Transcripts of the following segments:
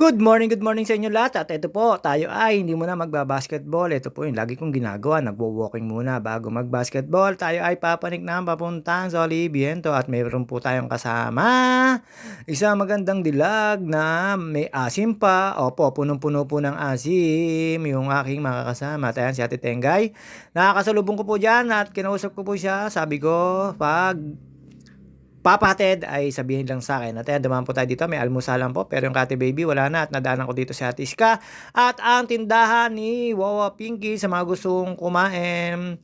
Good morning sa inyo lahat at ito po, tayo ay hindi muna magba-basketball. Ito po yung lagi kong ginagawa, nagwo-walking muna bago mag-basketball. Tayo ay papanik na papuntang sa Oliviento at mayroon po tayong kasama isang magandang dilag na may asim pa. Opo, punong-puno po ng asim yung aking makakasama. At ayan, si Ate Tengay. Nakakasalubong ko po dyan at kinausap ko po siya. Sabi ko, pag papahatid ay sabihin lang sa akin. At ayan, dumaan po tayo dito. May almusalan po. Pero yung Kate Baby, wala na. At nadaanan ko dito si Ate Iska. At ang tindahan ni Wawa Pinky sa mga gustong kumain.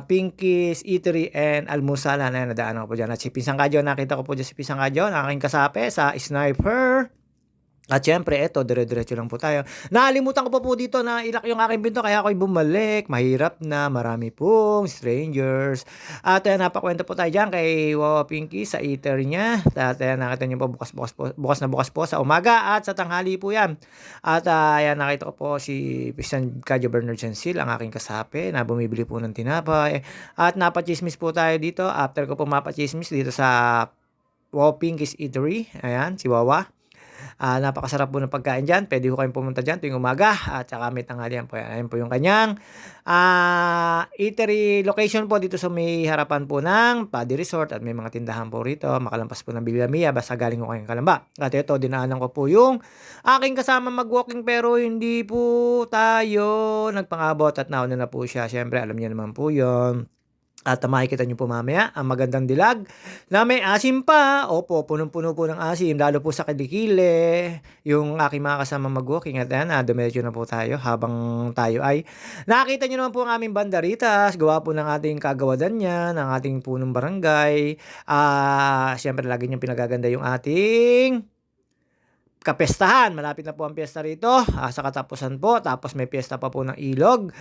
Pinky's Eatery and Almusalan. Ayan, nadaanan ko po dyan. At si Pisang Kadyo, nakita ko po dyan si Pisang Kadyo. Ang aking kasape sa Sniper. At syempre, eto, dire-diretso lang po tayo. Nakalimutan ko pa po dito na ilak yung aking pinto kaya ako'y bumalik. Mahirap na, marami pong strangers. At napakwento po tayo dyan kay Wawa Pinky sa eater niya. At nakita niyo po bukas po sa umaga at sa tanghali po yan. At ayan, nakita ko po si Pisan Kadyo Bernard Chansil, ang aking kasape, na bumibili po ng tinapay. At napachismis po tayo dito. After ko po mapachismis dito sa Wawa Pinky's Eatery. Ayan, si Wawa. Napakasarap po ng pagkain dyan. Pwede ko kayong pumunta dyan tuwing umaga at saka may tanghalian po yan. Ayan po yung kanyang eatery location po dito sa may harapan po ng Paddy Resort at may mga tindahan po rito. Makalampas po ng Villa Mia basta galing ko kayong Kalamba. At ito, dinaanan ko po yung aking kasama mag-walking pero hindi po tayo nagpangabot at nauna na po siya. Siyempre, alam niya naman po yun. At makikita nyo po mamaya ang magandang dilag na may asim pa. Opo, punong-puno po ng asim. Lalo po sa kilikili. Yung aking mga kasama mag-walking. At yan, dumiretso na po tayo habang tayo ay nakita nyo naman po ang aming banderitas. Gawa po ng ating kagawadan niya, ng ating punong barangay. Siyempre, lagi niyang pinagaganda yung ating kapestahan. Malapit na po ang piyesta rito sa katapusan po. Tapos may piyesta pa po ng ilog.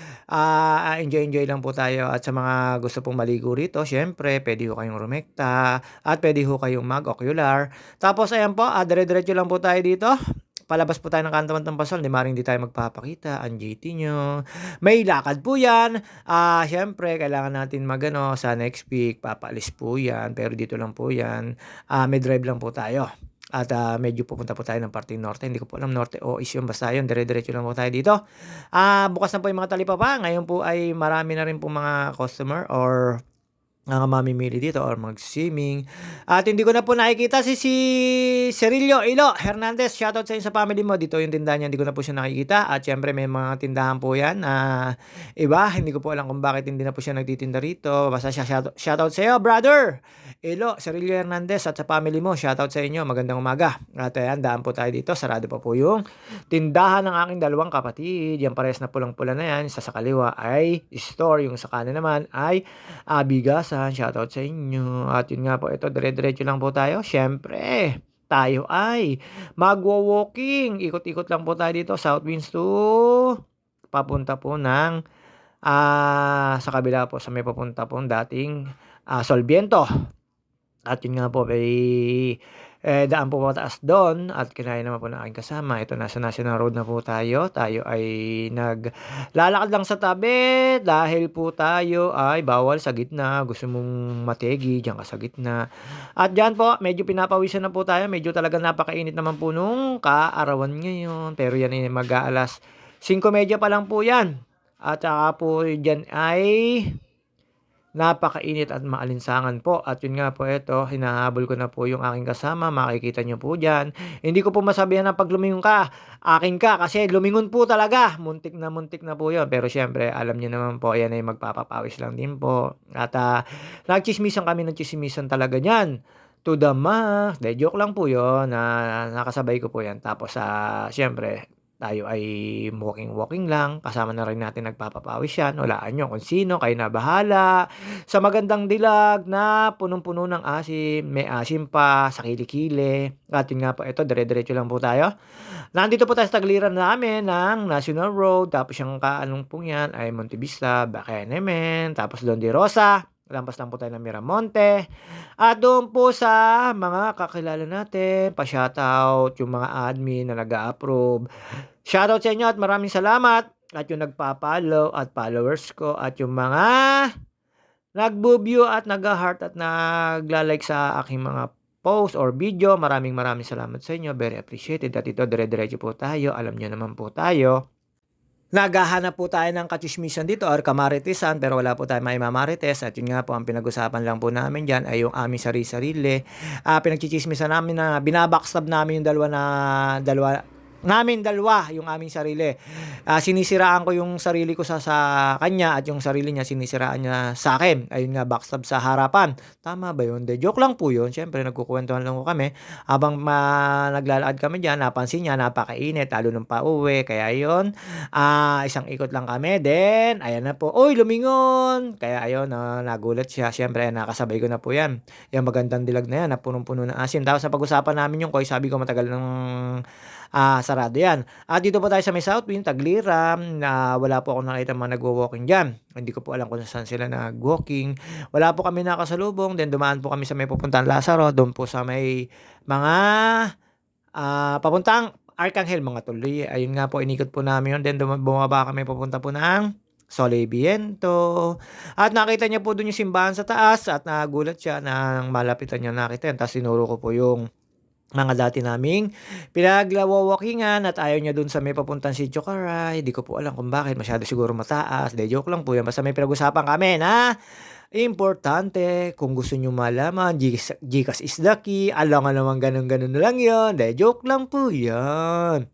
Enjoy lang po tayo. At sa mga gusto pong maligo rito, syempre, pwede ho kayong rumekta at pwede ho kayong mag-ocular. Tapos ayan po, dire-diretso lang po tayo dito. Palabas po tayo ng Kantaman Pasol, di maring di tayo magpapakita ang JT nyo. May lakad po yan. Syempre, kailangan natin magano sa next week. Papaalis po yan. Pero dito lang po yan. May drive lang po tayo. At medyo pupunta po tayo ng parting norte. Hindi ko po alam norte o east yun. Basta yun, dire-diretso lang po tayo dito. Bukas na po yung mga talipapa. Ngayon po ay marami na rin po mga customer or mamimili dito or mag-swimming. At hindi ko na po nakikita si Cerilio Ilo Hernandez. Shoutout sa inyo sa family mo. Dito yung tindahan niya. Hindi ko na po siya nakikita. At syempre may mga tindahan po yan. Iba. Hindi ko po alam kung bakit hindi na po siya nagtitinda rito. Basta siya shoutout sa iyo, brother Ilo, Cerilio Hernandez at sa family mo. Shoutout sa inyo. Magandang umaga. At ayan, daan po tayo dito. Sarado pa po yung tindahan ng aking dalawang kapatid. Yan pares na pulang-pula na yan. Isa sa kaliwa ay store. Yung sa kanan naman ay bigasan. Shoutout sa inyo. At yun nga po, ito, dire-diretso lang po tayo. Syempre, tayo ay magwo-walking. Ikot-ikot lang po tayo dito. South Winds to papunta po ng sa kabila po sa may papunta po dating Solviento. At yun nga po, daan po pataas doon at kinaya naman po ng aking kasama. Ito, nasa National Road na po tayo. Tayo ay naglalakad lang sa tabi dahil po tayo ay bawal sa gitna. Gusto mong mategi, diyan ka sa gitna. At diyan po, medyo pinapawisan na po tayo. Medyo talaga napakainit naman po nung kaarawan ngayon. Pero yan ay mag-aalas 5:30 pa lang po yan. At saka po diyan ay napakainit at maalinsangan po. At yun nga po, ito, hinahabol ko na po yung aking kasama. Makikita nyo po dyan. Hindi ko po masabihan na pag lumingon ka, akin ka. Kasi lumingon po talaga. Muntik na po yun. Pero syempre, alam nyo naman po, yan ay magpapapawis lang din po. At nagchismisan kami ng chismisan talaga nyan. To the max. De, joke lang po yun. Nakasabay ko po yan. Tapos, syempre, tayo ay walking lang. Kasama na rin natin nagpapapawis yan. Walaan nyo kung sino. Kayo na bahala. Sa magandang dilag na punong-puno ng asim. May asim pa sa kilikili. At yun nga po, ito, dire-diretso lang po tayo. Nandito po tayo sa tagliran namin ng National Road. Tapos yung kaanong po yan ay Monte Vista, Bacanemen, tapos Don de Rosa. Lampas lang po tayo ng Miramonte. At doon po sa mga kakilala natin, pa-shoutout yung mga admin na nag-a-approve. Shoutout sa inyo at maraming salamat. At yung nagpa-follow at followers ko at yung mga nagbo-view at nag-heart at nagla-like sa aking mga post or video. Maraming salamat sa inyo. Very appreciated. At ito, dire-diretso po tayo. Alam niyo naman po tayo. Naghahanap po tayo ng katsismisan dito or kamaritisan pero wala po tayong maimamarites at yun nga po ang pinag-usapan lang po namin diyan ay yung aming sarili-sarili. Pinagchichismisan namin na binabackstab namin yung dalawa yung aming sarili. Sinisiraan ko yung sarili ko sa kanya at yung sarili niya sinisiraan niya sa akin. Ayun nga, backstab sa harapan. Tama ba yun? De, joke lang po yun. Siyempre, nagkukwentuhan lang po kami. Habang naglalakad kami dyan, napansin niya, napakainit, lalo nung pauwi. Kaya yun, isang ikot lang kami. Then, ayan na po. Uy, lumingon! Kaya ayun, nagulat siya. Siyempre, nakasabay ko na po yan. Yung magandang dilag na yan, na punong-puno ng asin. Tapos sa pag-usapan namin yung koy, sabi ko matagal ng sarado yan. At dito po tayo sa may Southwind, Tagliram, na wala po akong nakita mga nagwo-walking dyan. Hindi ko po alam kung saan sila nag-walking. Wala po kami nakasalubong. Then dumaan po kami sa may pupuntang Lazaro. Doon po sa may mga papuntang Arcangel, mga tuloy. Ayun nga po, inikot po namin yun. Then bumaba kami papunta po ng Soleviento. At nakita niya po doon yung simbahan sa taas at nagulat siya nang malapitan niya nakita yan. Tapos tinuro ko po yung mga dati naming pinaglawawakingan at ayaw niya dun sa may papuntang Sitio Caray. Di ko po alam kung bakit. Masyado siguro mataas. De, joke lang po yan. Basta may pinag-usapan kami na importante. Kung gusto nyo malaman, Gcash is the key. Alam nga naman ganun-ganun na lang yun. De, joke lang po yan.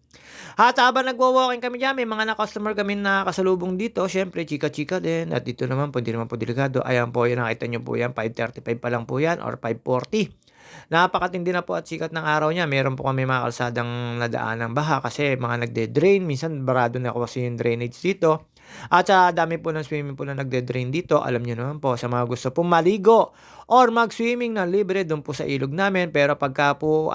At habang nagwa-walking kami dyan, may mga na-customer kami na kasalubong dito. Siyempre, chika-chika din. At dito naman po, hindi naman po delikado. Ayan po, yun, nakita nyo po yan. 5:35 pa lang po yan or 5:40. Napakatindi na po at sikat ng araw niya. Meron po kami mga kalsadang nadaan ng baha kasi mga nagde-drain. Minsan barado na kasi yung drainage dito. At sa dami po ng swimming pool na nagde-drain dito. Alam niyo naman po, sa mga gusto pong maligo or mag-swimming na libre doon po sa ilog namin. Pero pagka po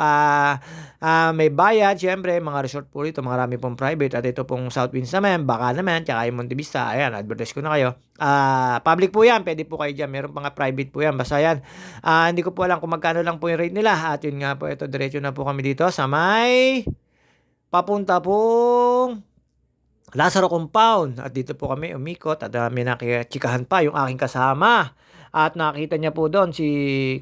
may bayad, syempre mga resort po rito, marami pong private. At ito pong Southwinds naman, baka naman, tsaka yung Monte Vista. Ayan, advertise ko na kayo. Public po yan, pwede po kayo dyan. Meron pa nga private po yan. Basta yan, hindi ko po alam kung magkano lang po yung rate nila. At yun nga po, ito diretso na po kami dito sa may papunta pong Lazaro Compound. At dito po kami umikot at may nakikitsikahan pa yung aking kasama. At nakita niya po doon si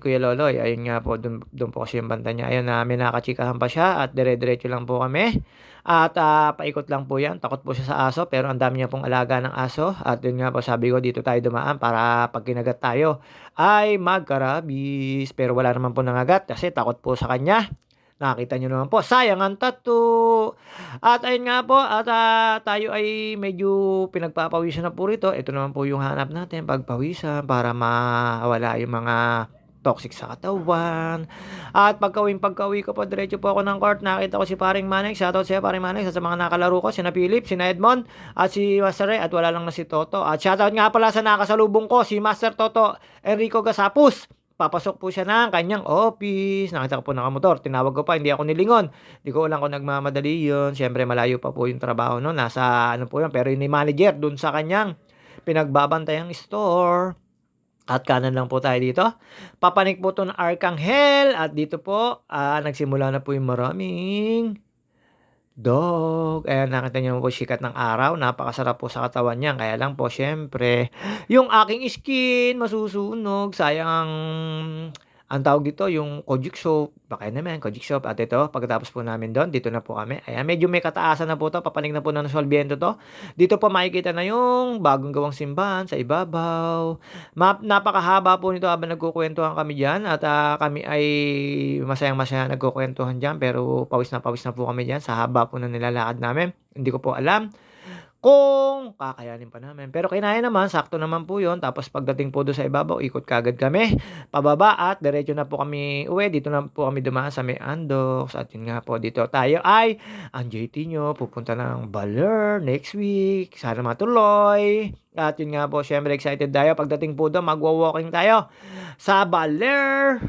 Kuya Loloy. Ayun nga po, doon po kasi yung banda niya. Ayun na, may nakachikahan pa siya at dire-diretso lang po kami. At paikot lang po yan. Takot po siya sa aso pero ang dami niya pong alaga ng aso. At yun nga po, sabi ko dito tayo dumaan para pag kinagat tayo ay magkarabis. Pero wala naman po nangagat kasi takot po sa kanya. Nakita nyo naman po, sayang ang tattoo. At ayun nga po, at tayo ay medyo pinagpapawisan na po rito. Ito naman po yung hanap natin, pagpawisan para mawala yung mga toxic sa katawan. At pagka-uwi ko po, diretso po ako ng court. Nakita ko si Paring Maneng. Shoutout siya, Paring Maneng. Sa mga nakalaro ko, sina Philip, sina Edmond, at si Master Ray. At wala lang na si Toto. At shoutout nga pala sa nakasalubong ko, si Master Toto Enrico Gasapus. Papasok po siya ng kanyang office. Nakita ko po nakamotor. Tinawag ko pa, hindi ako nilingon. Hindi ko alam kung nagmamadali yun. Siyempre, malayo pa po yung trabaho, no? Nasa, ano po yun, pero yung manager dun sa kanyang pinagbabantayang store. At kanan lang po tayo dito. Papanik po ito ng Arcangel. At dito po, nagsimula na po yung maraming dog. Ayan, nakita niyo po sikat ng araw. Napakasarap po sa katawan niya. Kaya lang po, syempre, yung aking skin masusunog. Sayang ang tawag dito, yung Kojic soap. Baka naman, Kojic soap. At ito, pagkatapos po namin doon, dito na po kami. Ayan, medyo may kataasan na po to. Papanig na po ng Solviento to. Dito po makikita na yung bagong gawang simbahan sa ibabaw. Napakahaba po nito habang nagkukwentuhan kami dyan. At kami ay masayang-masaya nagkukwentuhan dyan. Pero pawis na po kami dyan sa haba po na nilalakad namin. Hindi ko po alam kung kakayanin pa namin. Pero kinaya naman, sakto naman po yun. Tapos pagdating po doon sa ibabaw, ikot kagad kami pababa at diretso na po kami uwi. Dito na po kami dumaan sa may Andox. At yun nga po, dito tayo ay ang JT nyo pupunta ng Baler next week. Sana matuloy. At yun nga po, syempre excited tayo. Pagdating po doon, magwa-walking tayo sa Baler,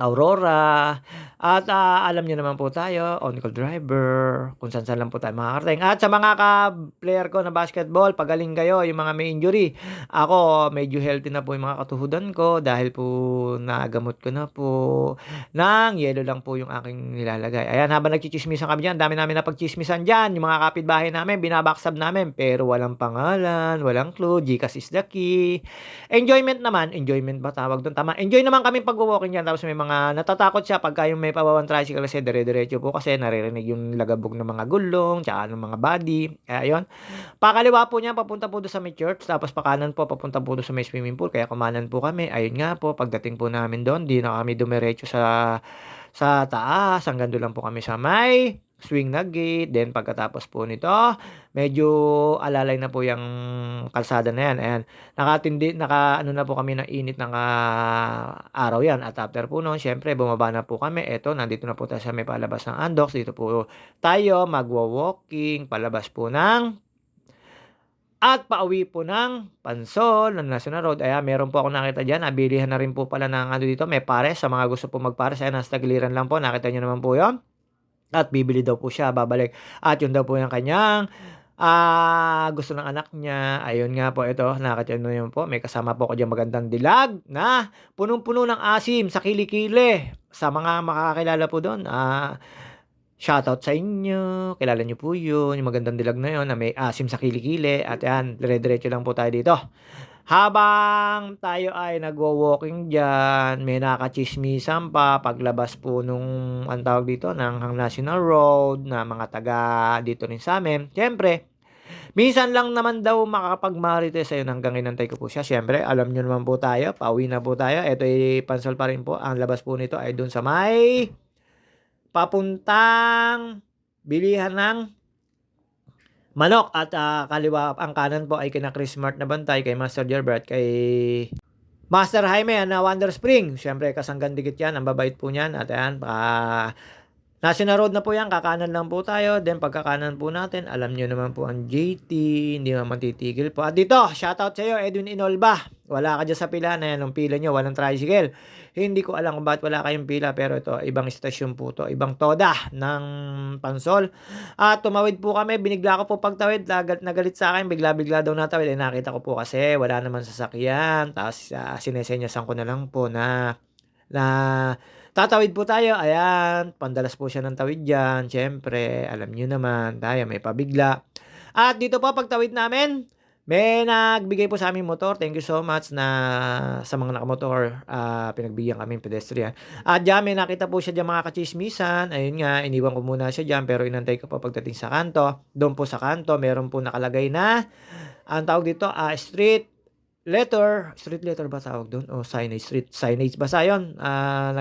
Aurora, At, alam niyo naman po tayo, on-call driver, kung saan-saan lang po tayo makakarating. At sa mga ka-player ko na basketball, pagaling kayo, yung mga may injury. Ako, medyo healthy na po yung mga katuhudan ko dahil po nagamot ko na po ng yelo lang po yung aking nilalagay. Ayan, habang nagtsitsismisan kami diyan, dami namin napagtsismisan diyan, yung mga kapitbahay namin, binabackstab namin, pero walang pangalan, walang clue, GCash is the key. Enjoyment naman, enjoyment ba tawag dun? Tama, enjoy naman kaming pagwo-walking diyan tapos may mga natatakot siya pagka yung may pababang tricycle kasi dire-diretso po kasi naririnig yung lagabog ng mga gulong tsaka ng mga body, kaya ayun. Pakaliwa po niyan papunta po dun sa may church tapos pakanan po papunta po dun sa may swimming pool kaya kumanan po kami. Ayun nga po pagdating po namin dun, 'di na kami dumiretso sa taas hanggang dun lang po kami sa may swing na gate. Then pagkatapos po nito, medyo alalay na po yung kalsada na 'yan, ayan. Naka-ano na po kami ng init ng, araw 'yan at after po nun siyempre bumaba na po kami. Eto nandito na po tayo sa may palabas ng Andox. Dito po tayo magwa-walking palabas po ng at pauwi po ng Pansol, ng National Road. Ayan, meron po akong nakita diyan, bilihan na rin po pala ng ano dito, may pares sa mga gusto po magpares. Ayan, nasa tagiliran lang po, nakita niyo naman po 'yon. At bibili daw po siya, babalik. At 'yun daw po yung kanyang, gusto ng anak niya. Ayun nga po, ito nakita niyo naman po, may kasama po ako diyang magandang dilag na punong-puno ng asim sa kili-kili. Sa mga makakakilala po do'n, shoutout sa inyo, kilala niyo po 'yun, yung magandang dilag na 'yun na may asim sa kilikili at 'yan, dire-diretso lang po tayo dito. Habang tayo ay nagwa-walking diyan, may nakakatsismisan pa paglabas po nung anong tawag dito, ng National Road na mga taga dito rin sa'min. Siyempre, minsan lang naman daw makakapag-marites, ayun hanggang inantay ko po siya. Siyempre alam niyo naman po tayo, pauwi na po tayo. Ito'y Pansol pa rin po, ang labas po nito ay dun sa may papuntang bilihan ng manok at, kaliwa ang kanan po ay kina Chris Mart na bantay, kay Master Gerbert, kay Master Jaime na Wonder Spring. Siyempre kasanggan dikit 'yan, ang babait po niyan at ayan, National Road na po 'yan, kakanan lang po tayo. Then pagkakanan po natin, alam niyo naman po ang JT, hindi naman titigil po. At dito, shoutout sa iyo Edwin Inolba. Wala ka diyan sa pila na 'yan, ang pila niyo walang tricycle. Hindi ko alam kung bakit wala kayong pila pero ito ibang istasyon po 'to, ibang toda ng Pansol. At tumawid po kami, binigla ko po pagtawid, nagalit sa akin, bigla-bigla daw natawid. Eh, nakita ko po kasi wala naman sasakyan. Tapos, sinesenyasan ko na lang po na tatawid po tayo, ayan, pandalas po siya ng tawid diyan. Siyempre, alam niyo naman, tayo may pabigla. At dito po pagtawid namin, may nagbigay po sa aming motor. Thank you so much na sa mga nakamotor, pinagbigyan kaming pedestrian. At diyan may nakita po siya diyan mga katsismisan. Ayun nga, iniwan ko muna siya diyan pero inantay ko pa pagdating sa kanto. Do'n po sa kanto meron po nakalagay na, ang tawag dito, street letter ba tawag dun o signage, street signage basta yun.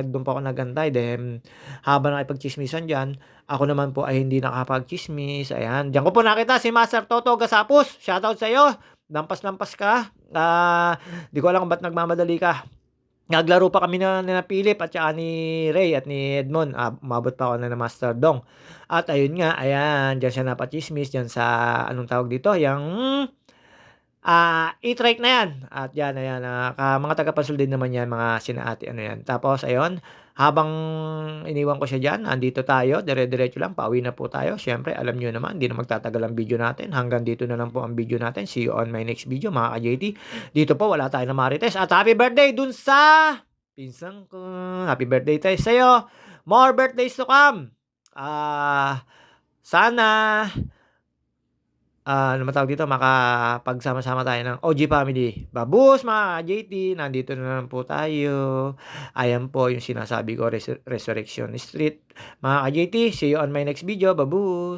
Dun po ako nag-antay then habang nakipagtsismisan diyan, ako naman po ay hindi nakakapagtsismis, ayan. Diyan ko po nakita si Master Toto Gasapus, shoutout sa'yo, lampas-lampas ka. Di ko alam kung ba't nagmamadali ka. Naglaro pa kami nina Philip at saka ni Ray at ni Edmond, umabot pa ako na Master Dong. At ayun nga, ayan, diyan siya napatsismis diyan sa anong tawag dito, yang e-trike na 'yan at 'yan, ayan, mga taga-Pansol din naman 'yan, mga sina ate ano 'yan. Tapos ayun, habang iniwan ko siya diyan, andito tayo, dire-diretso lang, pauwi na po tayo. Siyempre alam niyo naman, hindi na magtatagal ang video natin. Hanggang dito na lang po ang video natin. See you on my next video mga ka-JT. Dito po wala tayong namarites at happy birthday dun sa pinsan ko. Happy birthday tayo sa'yo. More birthdays to come. Sana ano ba tawag dito, makapagsama-sama tayo ng OG family. Babus mga JT, nandito na lang po tayo. Ayan po yung sinasabi ko, Resurrection Street. Mga ka-JT, see you on my next video. Babus!